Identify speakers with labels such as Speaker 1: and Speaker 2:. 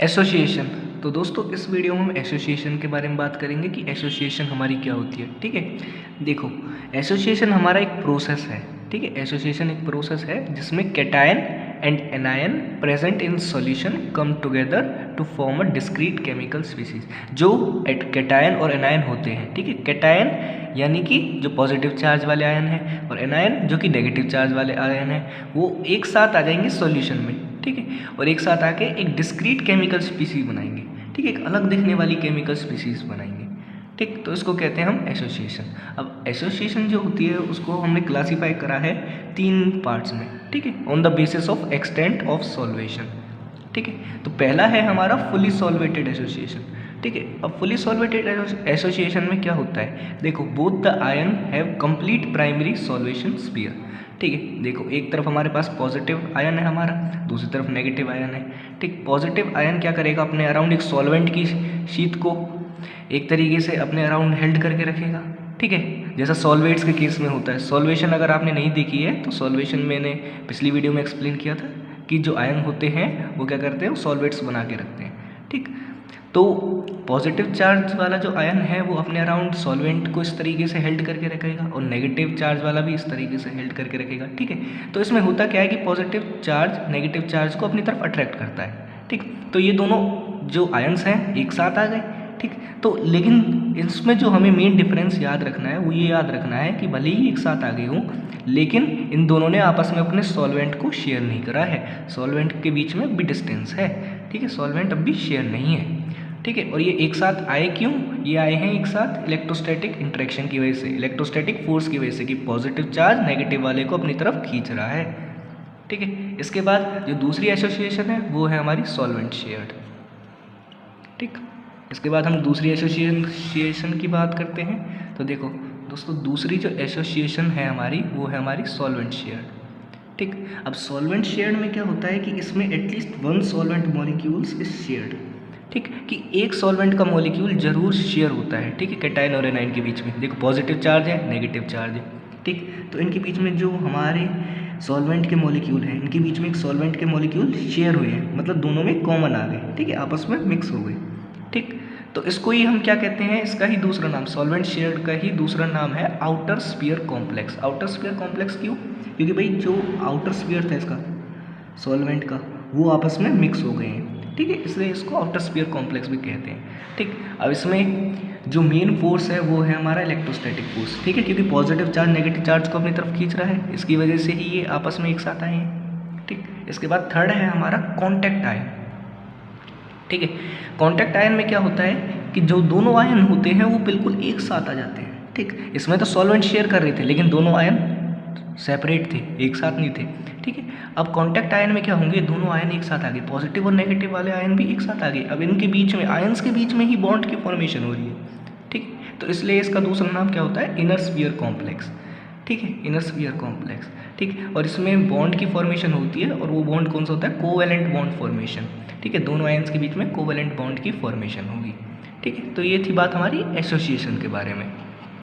Speaker 1: Association. तो दोस्तों इस वीडियो में हम एसोसिएशन के बारे में बात करेंगे कि एसोसिएशन हमारी क्या होती है। ठीक है, देखो एसोसिएशन हमारा एक प्रोसेस है। ठीक है, एसोसिएशन एक प्रोसेस है जिसमें cation and anion present in solution come together to form a discrete chemical species. जो कैटायन और एनायन होते हैं, ठीक है, कैटायन यानी कि जो पॉजिटिव चार्ज वाले आयन हैं और एनायन जो कि नेगेटिव चार्ज वाले आयन हैं, वो एक साथ आ जाएंगे सॉल्यूशन में। ठीक है, और एक साथ आके एक डिस्क्रीट केमिकल स्पीसीज बनाएंगे। ठीक है, एक अलग दिखने वाली केमिकल स्पीसीज बनाएंगे। ठीक, तो इसको कहते हैं हम एसोसिएशन। अब एसोसिएशन जो होती है उसको हमने क्लासीफाई करा है 3 पार्ट्स में। ठीक है, on the basis of extent of solvation. ठीक है, तो पहला है हमारा फुली सॉल्वेटेड एसोसिएशन। ठीक है, अब फुली सॉल्वेटेड एसोसिएशन में क्या होता है, देखो both the ion have complete primary solvation sphere. ठीक है, देखो एक तरफ हमारे पास पॉजिटिव आयन है हमारा, दूसरी तरफ नेगेटिव आयन है। ठीक, पॉजिटिव आयन क्या करेगा, अपने अराउंड एक सॉल्वेंट की शीट को एक तरीके से अपने अराउंड हेल्ड करके रखेगा। ठीक है, जैसा सॉल्वेट्स के केस में होता है। सॉल्वेशन अगर आपने नहीं देखी है तो सॉल्वेशन मैंने पिछली वीडियो में एक्सप्लेन किया था कि जो आयन होते हैं वो क्या करते हैं, वो सॉल्वेट्स बना के रखते हैं। ठीक, तो पॉजिटिव चार्ज वाला जो आयन है वो अपने अराउंड सॉल्वेंट को इस तरीके से हेल्ड करके रखेगा और नेगेटिव चार्ज वाला भी इस तरीके से हेल्ड करके रखेगा। ठीक है, तो इसमें होता क्या है कि पॉजिटिव चार्ज नेगेटिव चार्ज को अपनी तरफ अट्रैक्ट करता है। ठीक, तो ये दोनों जो आयन्स हैं एक साथ आ गए। ठीक, तो लेकिन इसमें जो हमें मेन डिफरेंस याद रखना है वो ये याद रखना है कि भले ही एक साथ आ गए हों, लेकिन इन दोनों ने आपस में अपने सॉल्वेंट को शेयर नहीं करा है। सॉल्वेंट के बीच में भी डिस्टेंस है। ठीक है, सॉल्वेंट अब भी शेयर नहीं है। ठीक है, और ये एक साथ आए क्यों, ये आए हैं एक साथ इलेक्ट्रोस्टैटिक इंटरेक्शन की वजह से, इलेक्ट्रोस्टैटिक फोर्स की वजह से, कि पॉजिटिव चार्ज नेगेटिव वाले को अपनी तरफ खींच रहा है। ठीक है, इसके बाद जो दूसरी एसोसिएशन है वो है हमारी सॉल्वेंट शेयर्ड। ठीक, इसके बाद हम दूसरी एसोसिएशन की बात करते हैं। तो देखो दोस्तों दूसरी जो एसोसिएशन है हमारी वो है हमारी सॉल्वेंट शेयर्ड। ठीक, अब सॉल्वेंट शेयर्ड में क्या होता है कि इसमें at least 1 solvent molecules is shared. ठीक, कि एक सॉल्वेंट का मॉलिक्यूल जरूर शेयर होता है। ठीक है, कैटायन और एनायन के बीच में। देखो पॉजिटिव चार्ज है, नेगेटिव चार्ज है। ठीक, तो इनके बीच में जो हमारे सॉल्वेंट के मॉलिक्यूल हैं, इनके बीच में एक सॉल्वेंट के मॉलिक्यूल शेयर हुए हैं, मतलब दोनों में कॉमन आ गए। ठीक है, आपस में मिक्स हो गए। ठीक, तो इसको ही हम क्या कहते हैं, इसका ही दूसरा नाम, सॉल्वेंट शेयर का ही दूसरा नाम है outer sphere complex. Outer sphere complex क्यों, क्योंकि भाई जो आउटर स्फीयर था इसका सॉल्वेंट का वो आपस में मिक्स हो गए हैं। ठीक है, इसलिए इसको आउटर स्फीयर कॉम्प्लेक्स भी कहते हैं। ठीक, अब इसमें जो मेन फोर्स है वो है हमारा इलेक्ट्रोस्टैटिक फोर्स। ठीक है, क्योंकि पॉजिटिव चार्ज नेगेटिव चार्ज को अपनी तरफ खींच रहा है, इसकी वजह से ही ये आपस में एक साथ आए हैं। ठीक, इसके बाद थर्ड है हमारा कॉन्टैक्ट आयन। ठीक है, कॉन्टैक्ट आयन में क्या होता है कि जो दोनों आयन होते हैं वो बिल्कुल एक साथ आ जाते हैं। ठीक, इसमें तो सॉल्वेंट शेयर कर रहे थे लेकिन दोनों आयन सेपरेट थे, एक साथ नहीं थे। ठीक है, अब कॉन्टैक्ट आयन में क्या होंगे, दोनों आयन एक साथ आ गए, पॉजिटिव और नेगेटिव वाले आयन भी एक साथ आ गए। अब इनके बीच में, आयन्स के बीच में ही बॉन्ड की फॉर्मेशन हो रही है। ठीक, तो इसलिए इसका दूसरा नाम क्या होता है, इनर स्फीयर कॉम्प्लेक्स। ठीक है, इनर स्फीयर कॉम्प्लेक्स। ठीक, और इसमें बॉन्ड की फॉर्मेशन होती है और वो बॉन्ड कौन सा होता है, कोवैलेंट बॉन्ड फॉर्मेशन। ठीक है, दोनों आयन्स के बीच में कोवैलेंट बॉन्ड की फॉर्मेशन होगी। ठीक है, तो ये थी बात हमारी एसोसिएशन के बारे में।